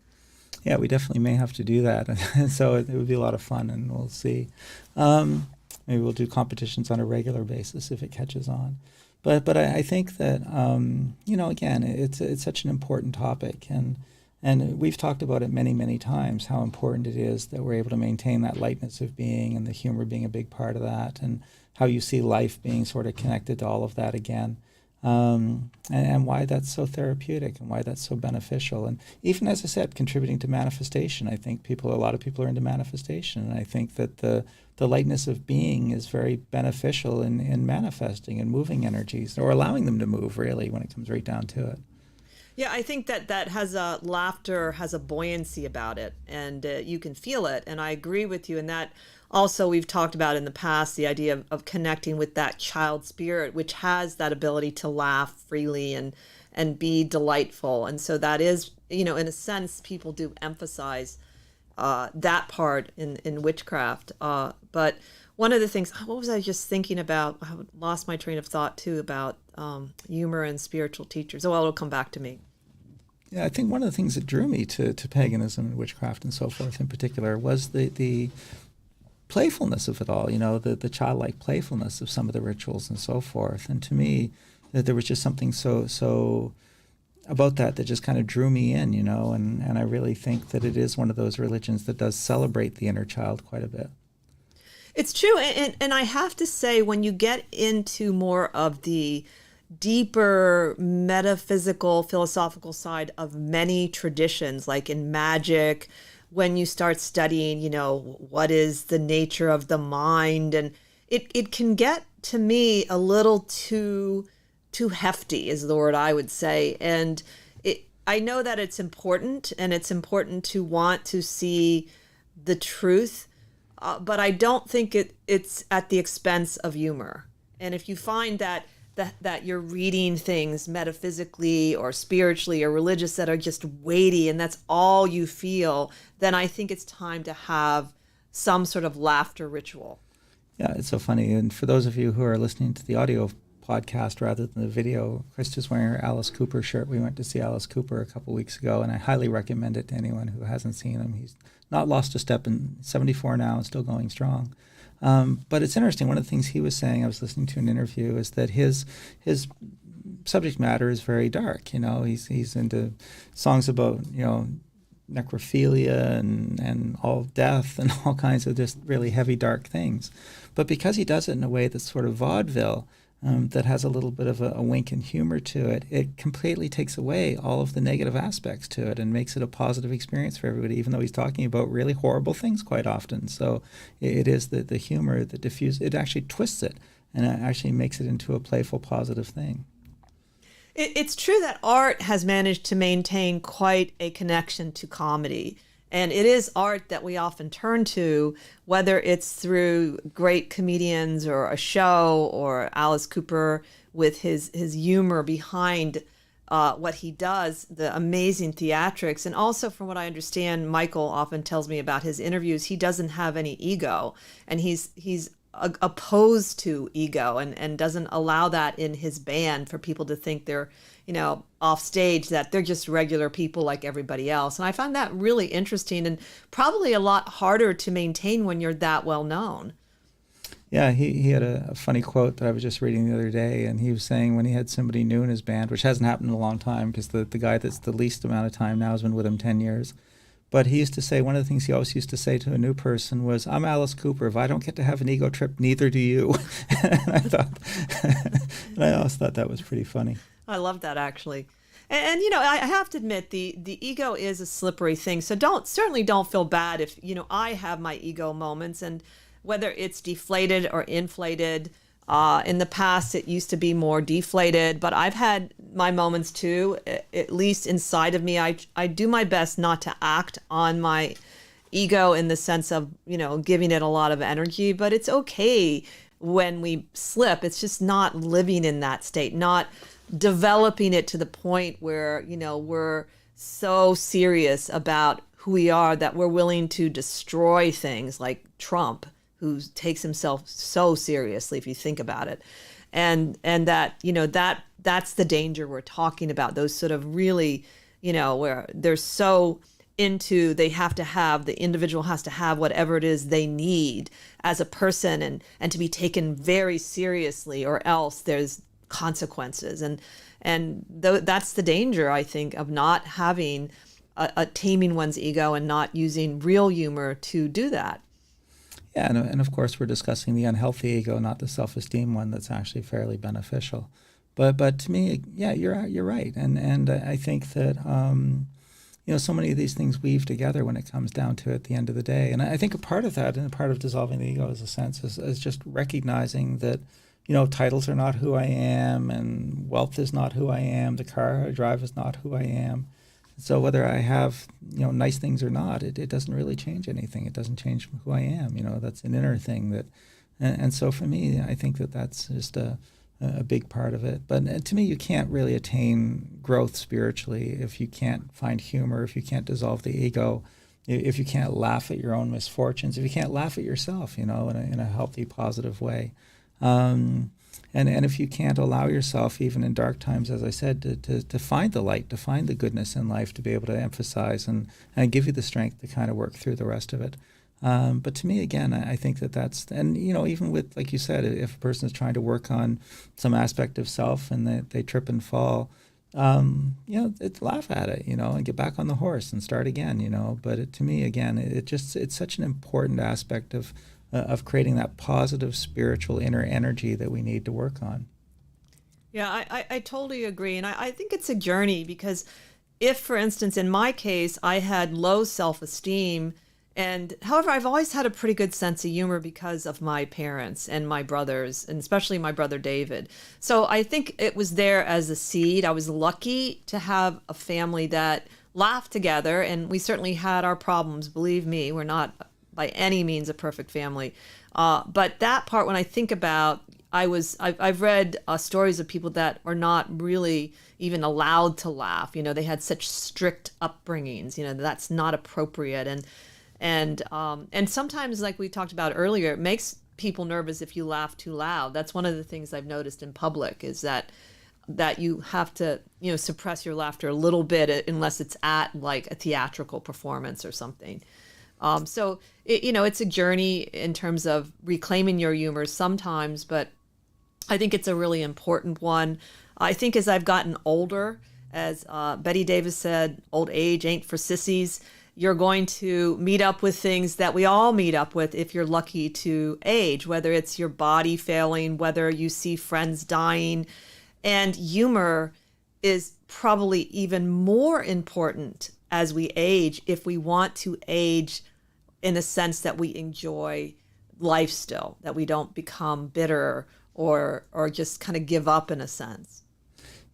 Yeah, we definitely may have to do that. So it would be a lot of fun, and we'll see. Maybe we'll do competitions on a regular basis if it catches on. But I think that, again, it's such an important topic. And we've talked about it many, many times, how important it is that we're able to maintain that lightness of being, and the humor being a big part of that, and how you see life being sort of connected to all of that again, and why that's so therapeutic and why that's so beneficial. And even, as I said, contributing to manifestation. I think a lot of people are into manifestation, and I think that the lightness of being is very beneficial in manifesting and moving energies, or allowing them to move, really, when it comes right down to it. Yeah, I think that has laughter has a buoyancy about it, and you can feel it. And I agree with you. And that also, we've talked about in the past, the idea of connecting with that child spirit, which has that ability to laugh freely and be delightful. And so that is, in a sense, people do emphasize that part in witchcraft. But one of the things, what was I just thinking about? I lost my train of thought too about humor and spiritual teachers. Oh, well, it'll come back to me. Yeah, I think one of the things that drew me to paganism and witchcraft and so forth in particular was the playfulness of it all, the childlike playfulness of some of the rituals and so forth. And to me, that there was just something so about that just kind of drew me in, and I really think that it is one of those religions that does celebrate the inner child quite a bit. It's true. And I have to say, when you get into more of the deeper metaphysical, philosophical side of many traditions, like in magic, when you start studying, what is the nature of the mind, and it can get, to me, a little too hefty is the word I would say. And I know that it's important, and it's important to want to see the truth, but I don't think it's at the expense of humor. And if you find that you're reading things metaphysically or spiritually or religious that are just weighty, and that's all you feel, then I think it's time to have some sort of laughter ritual. Yeah, it's so funny. And for those of you who are listening to the audio podcast rather than the video, Krista's wearing her Alice Cooper shirt. We went to see Alice Cooper a couple weeks ago, and I highly recommend it to anyone who hasn't seen him. He's not lost a step, in 74 now and still going strong. But it's interesting. One of the things he was saying, I was listening to an interview, is that his subject matter is very dark. He's into songs about necrophilia and all death and all kinds of just really heavy, dark things. But because he does it in a way that's sort of vaudeville, that has a little bit of a wink and humor to it, it completely takes away all of the negative aspects to it and makes it a positive experience for everybody, even though he's talking about really horrible things quite often. So it is the humor that it actually twists it, and it actually makes it into a playful, positive thing. It's true that art has managed to maintain quite a connection to comedy. And it is art that we often turn to, whether it's through great comedians or a show or Alice Cooper with his humor behind what he does, the amazing theatrics. And also, from what I understand, Michael often tells me about his interviews, he doesn't have any ego. And he's opposed to ego and doesn't allow that in his band for people to think they're, off stage, that they're just regular people like everybody else. And I find that really interesting and probably a lot harder to maintain when you're that well known. Yeah, he had a funny quote that I was just reading the other day, and he was saying when he had somebody new in his band, which hasn't happened in a long time because the guy that's the least amount of time now has been with him 10 years. But he used to say, one of the things he always used to say to a new person was, "I'm Alice Cooper. If I don't get to have an ego trip, neither do you." and I always thought that was pretty funny. I love that, actually. And I have to admit, the ego is a slippery thing. So certainly don't feel bad if, I have my ego moments, and whether it's deflated or inflated. In the past, it used to be more deflated, but I've had my moments too, at least inside of me. I do my best not to act on my ego in the sense of, giving it a lot of energy, but it's okay when we slip. It's just not living in that state, not developing it to the point where, we're so serious about who we are that we're willing to destroy things like Trump, who takes himself so seriously, if you think about it. And that, that's the danger we're talking about. Those sort of really, where they're so into, the individual has to have whatever it is they need as a person and to be taken very seriously, or else there's consequences. And that's the danger, I think, of not having a taming one's ego and not using real humor to do that. Yeah, and of course we're discussing the unhealthy ego, not the self-esteem one that's actually fairly beneficial. But to me, yeah, you're right, and I think that so many of these things weave together when it comes down to it at the end of the day. And I think a part of that, and a part of dissolving the ego, is a sense is just recognizing that titles are not who I am, and wealth is not who I am. The car I drive is not who I am. So whether I have, nice things or not, it doesn't really change anything. It doesn't change who I am. That's an inner thing that, and so for me, I think that that's just a big part of it. But to me, you can't really attain growth spiritually if you can't find humor, if you can't dissolve the ego, if you can't laugh at your own misfortunes, if you can't laugh at yourself, in a healthy, positive way. And if you can't allow yourself, even in dark times, as I said, to find the light, to find the goodness in life, to be able to emphasize and give you the strength to kind of work through the rest of it. But to me, again, I think that's, and even with, like you said, if a person is trying to work on some aspect of self and they trip and fall, laugh at it, and get back on the horse and start again, But to me, again, it's such an important aspect of creating that positive spiritual inner energy that we need to work on. Yeah, I totally agree. And I think it's a journey, because if, for instance, in my case, I had low self-esteem, and however, I've always had a pretty good sense of humor because of my parents and my brothers, and especially my brother David. So I think it was there as a seed. I was lucky to have a family that laughed together, and we certainly had our problems. Believe me, we're not by any means a perfect family. But that part, when I think about, I've read stories of people that are not really even allowed to laugh. They had such strict upbringings. That's not appropriate. And sometimes, like we talked about earlier, it makes people nervous if you laugh too loud. That's one of the things I've noticed in public, is that you have to, suppress your laughter a little bit, unless it's at like a theatrical performance or something. So it's a journey in terms of reclaiming your humor sometimes, but I think it's a really important one. I think as I've gotten older, as Betty Davis said, old age ain't for sissies. You're going to meet up with things that we all meet up with if you're lucky to age, whether it's your body failing, whether you see friends dying. And humor is probably even more important as we age if we want to age in a sense that we enjoy life still, that we don't become bitter or just kind of give up in a sense.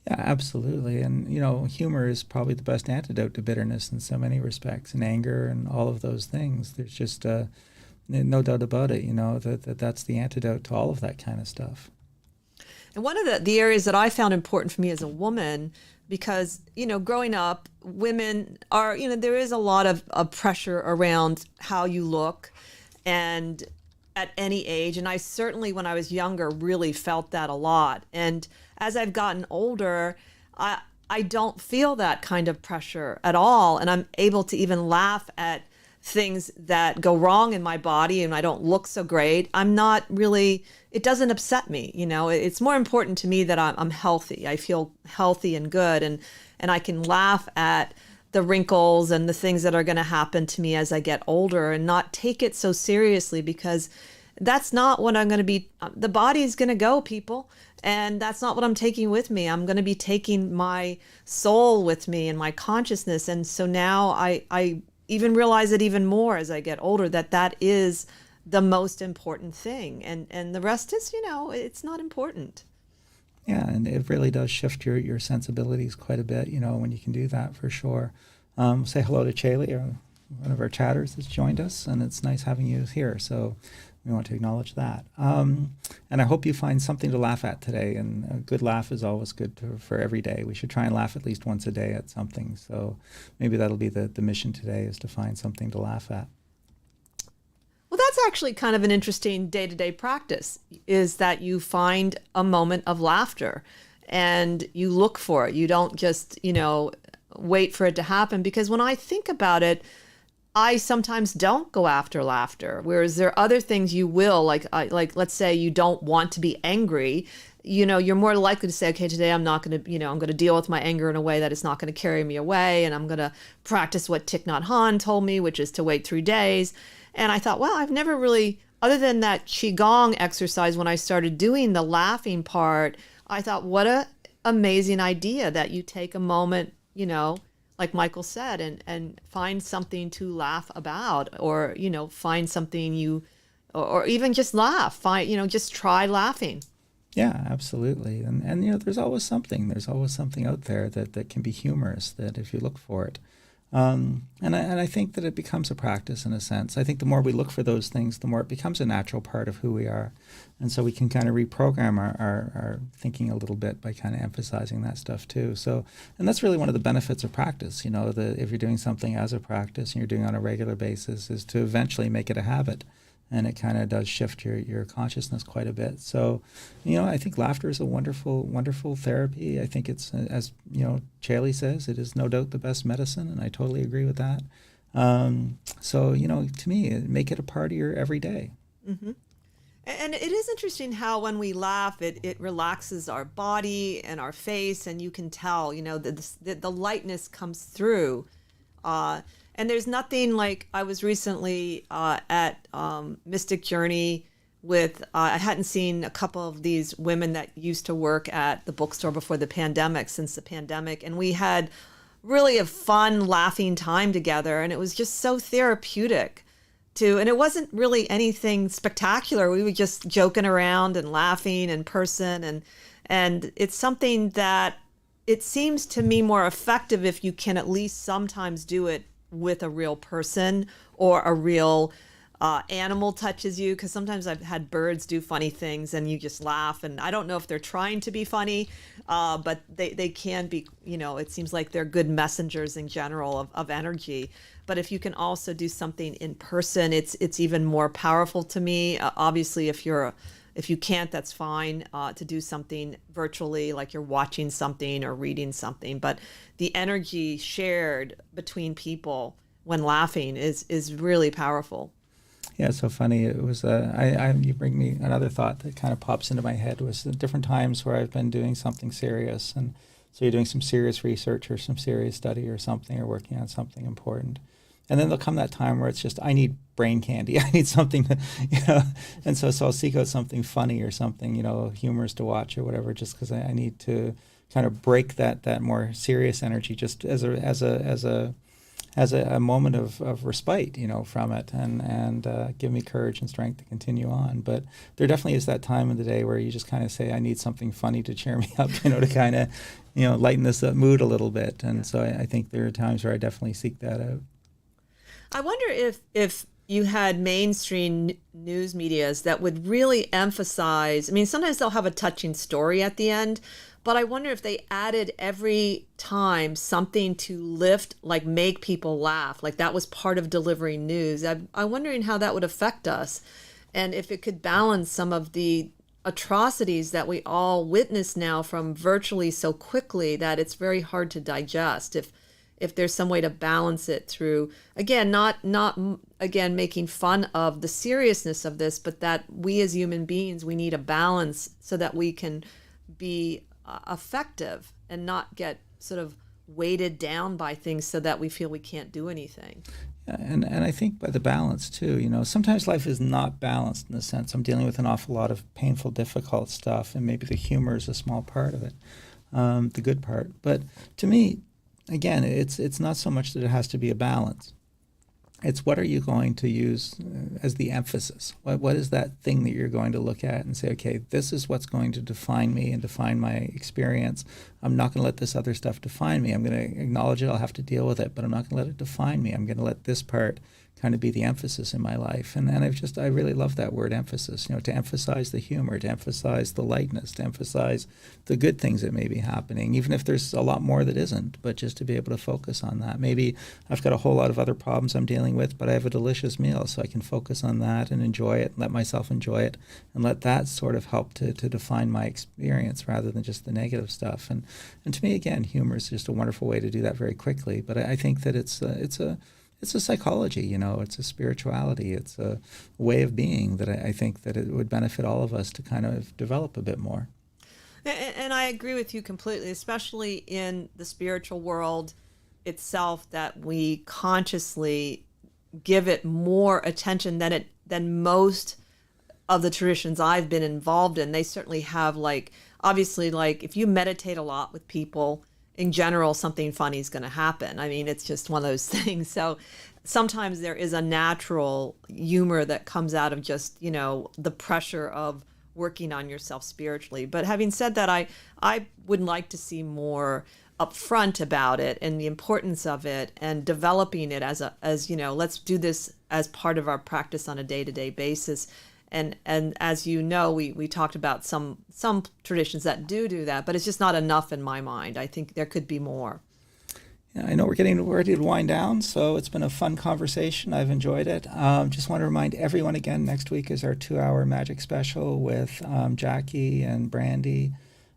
Yeah, absolutely. And, humor is probably the best antidote to bitterness in so many respects, and anger and all of those things. There's just no doubt about it, that's the antidote to all of that kind of stuff. And one of the areas that I found important for me as a woman, because, growing up, women are, there is a lot of pressure around how you look and at any age. And I certainly, when I was younger, really felt that a lot. And as I've gotten older, I don't feel that kind of pressure at all. And I'm able to even laugh at things that go wrong in my body and I don't look so great. I'm not really, it doesn't upset me. It's more important to me that I'm healthy. I feel healthy and good. And I can laugh at the wrinkles and the things that are going to happen to me as I get older and not take it so seriously, because that's not what I'm going to be. The body is going to go, people. And that's not what I'm taking with me. I'm going to be taking my soul with me and my consciousness. And so now I even realize it even more as I get older, that is the most important thing. And the rest is, it's not important. Yeah, and it really does shift your sensibilities quite a bit, when you can do that, for sure. Say hello to Chaley, one of our chatters has joined us, and it's nice having you here. So we want to acknowledge that. And I hope you find something to laugh at today. And a good laugh is always good for every day. We should try and laugh at least once a day at something. So maybe that'll be the mission today, is to find something to laugh at. Well, that's actually kind of an interesting day-to-day practice, is that you find a moment of laughter and you look for it. You don't just, wait for it to happen. Because when I think about it, I sometimes don't go after laughter, whereas there are other things you will, like let's say you don't want to be angry. You're more likely to say, okay, today I'm not going to, I'm going to deal with my anger in a way that it's not going to carry me away. And I'm going to practice what Thich Nhat Hanh told me, which is to wait 3 days. And I thought, well, I've never really, other than that Qigong exercise, when I started doing the laughing part, I thought, what a amazing idea that you take a moment, like Michael said, and find something to laugh about, or, find something or even just laugh, just try laughing. Yeah, absolutely. And there's always something out there that can be humorous, that if you look for it. And I think that it becomes a practice in a sense. I think the more we look for those things, the more it becomes a natural part of who we are. And so we can kind of reprogram our thinking a little bit by kind of emphasizing that stuff too. So, and that's really one of the benefits of practice, if you're doing something as a practice and you're doing it on a regular basis, is to eventually make it a habit. And it kind of does shift your consciousness quite a bit. So, I think laughter is a wonderful, wonderful therapy. I think it's, as Chaley says, it is no doubt the best medicine, and I totally agree with that. So, to me, make it a part of your everyday. Mm-hmm. And it is interesting how when we laugh, it relaxes our body and our face, and you can tell, the lightness comes through. And there's nothing like, I was recently at Mystic Journey with, I hadn't seen a couple of these women that used to work at the bookstore before the pandemic, since the pandemic. And we had really a fun, laughing time together. And it was just so therapeutic and it wasn't really anything spectacular. We were just joking around and laughing in person. And it's something that it seems to me more effective if you can at least sometimes do it with a real person, or a real animal touches you, because sometimes I've had birds do funny things and you just laugh, and I don't know if they're trying to be funny, but they can be, it seems like they're good messengers in general of energy. But if you can also do something in person, it's even more powerful to me. Obviously, if you can't, that's fine, to do something virtually, like you're watching something or reading something. But the energy shared between people when laughing is really powerful. Yeah, it's so funny. It was you bring me another thought that kind of pops into my head was the different times where I've been doing something serious, and so you're doing some serious research or some serious study or something, or working on something important, and then there'll come that time where it's just I need brain candy. I need something to, and so I'll seek out something funny or something, humorous to watch or whatever, just because I need to kind of break that more serious energy, just as a moment of respite, from it, and give me courage and strength to continue on. But there definitely is that time of the day where you just kind of say, I need something funny to cheer me up, to kind of, lighten this mood a little bit. And so I think there are times where I definitely seek that out. I wonder if you had mainstream news medias that would really emphasize, I mean, sometimes they'll have a touching story at the end, but I wonder if they added every time something to lift, like make people laugh, like that was part of delivering news. I'm wondering how that would affect us, and if it could balance some of the atrocities that we all witness now from virtually so quickly that it's very hard to digest. If there's some way to balance it through, again, not again making fun of the seriousness of this, but that we as human beings, we need a balance so that we can be effective and not get sort of weighted down by things so that we feel we can't do anything. And I think by the balance too, sometimes life is not balanced in the sense I'm dealing with an awful lot of painful, difficult stuff, and maybe the humor is a small part of it, the good part. But to me, again, it's not so much that it has to be a balance. It's what are you going to use as the emphasis? What is that thing that you're going to look at and say, okay, this is what's going to define me and define my experience. I'm not going to let this other stuff define me. I'm going to acknowledge it. I'll have to deal with it, but I'm not going to let it define me. I'm going to let this part kind of be the emphasis in my life. And I really love that word emphasis, to emphasize the humor, to emphasize the lightness, to emphasize the good things that may be happening, even if there's a lot more that isn't, but just to be able to focus on that. Maybe I've got a whole lot of other problems I'm dealing with, but I have a delicious meal, so I can focus on that and enjoy it, and let myself enjoy it, and let that sort of help to define my experience rather than just the negative stuff. And to me, again, humor is just a wonderful way to do that very quickly. But I think that it's a psychology, it's a spirituality, it's a way of being that I think that it would benefit all of us to kind of develop a bit more. And I agree with you completely, especially in the spiritual world itself, that we consciously give it more attention than most of the traditions I've been involved in. They certainly have, obviously, if you meditate a lot with people, in general, something funny is going to happen. I mean, it's just one of those things. So sometimes there is a natural humor that comes out of just, the pressure of working on yourself spiritually. But having said that, I would like to see more upfront about it and the importance of it, and developing it as let's do this as part of our practice on a day-to-day basis. And as you know, we talked about some traditions that do that, but it's just not enough in my mind. I think there could be more. Yeah, I know we're getting ready to wind down, so it's been a fun conversation. I've enjoyed it. Just want to remind everyone again, next week is our 2-hour magic special with Jackie and Brandy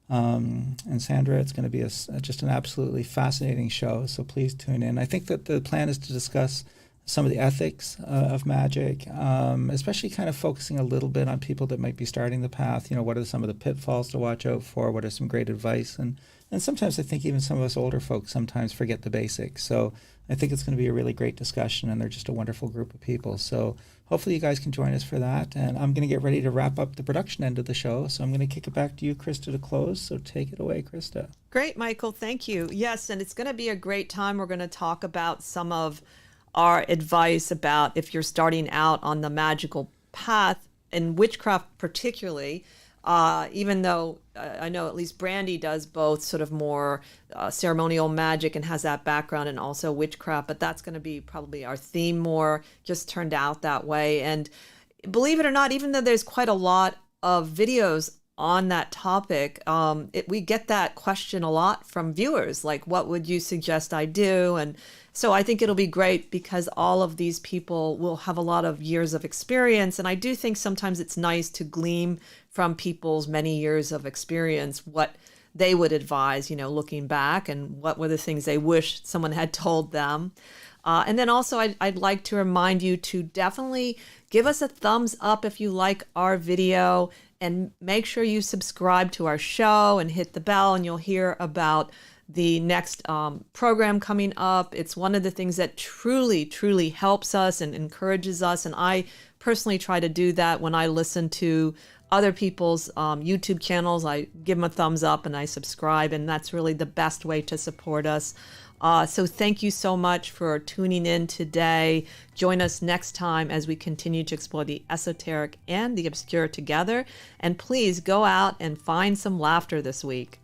and Sandra. It's going to be just an absolutely fascinating show, so please tune in. I think that the plan is to discuss some of the ethics of magic, especially kind of focusing a little bit on people that might be starting the path. What are some of the pitfalls to watch out for? What are some great advice? And sometimes I think even some of us older folks sometimes forget the basics. So I think it's going to be a really great discussion, and they're just a wonderful group of people. So hopefully you guys can join us for that. And I'm going to get ready to wrap up the production end of the show. So I'm going to kick it back to you, Krista, to close. So take it away, Krista. Great, Michael. Thank you. Yes, and it's going to be a great time. We're going to talk about some of our advice about if you're starting out on the magical path, and witchcraft particularly, even though I know at least Brandy does both sort of more ceremonial magic and has that background, and also witchcraft, but that's going to be probably our theme more, just turned out that way. And believe it or not, even though there's quite a lot of videos on that topic, we get that question a lot from viewers, like, what would you suggest I do? And so I think it'll be great because all of these people will have a lot of years of experience. And I do think sometimes it's nice to glean from people's many years of experience what they would advise, looking back, and what were the things they wish someone had told them. And then also, I'd like to remind you to definitely give us a thumbs up if you like our video, and make sure you subscribe to our show and hit the bell, and you'll hear about the next program coming up. It's one of the things that truly, truly helps us and encourages us. And I personally try to do that when I listen to other people's YouTube channels. I give them a thumbs up and I subscribe, and that's really the best way to support us. So thank you so much for tuning in today. Join us next time as we continue to explore the esoteric and the obscure together. And please go out and find some laughter this week.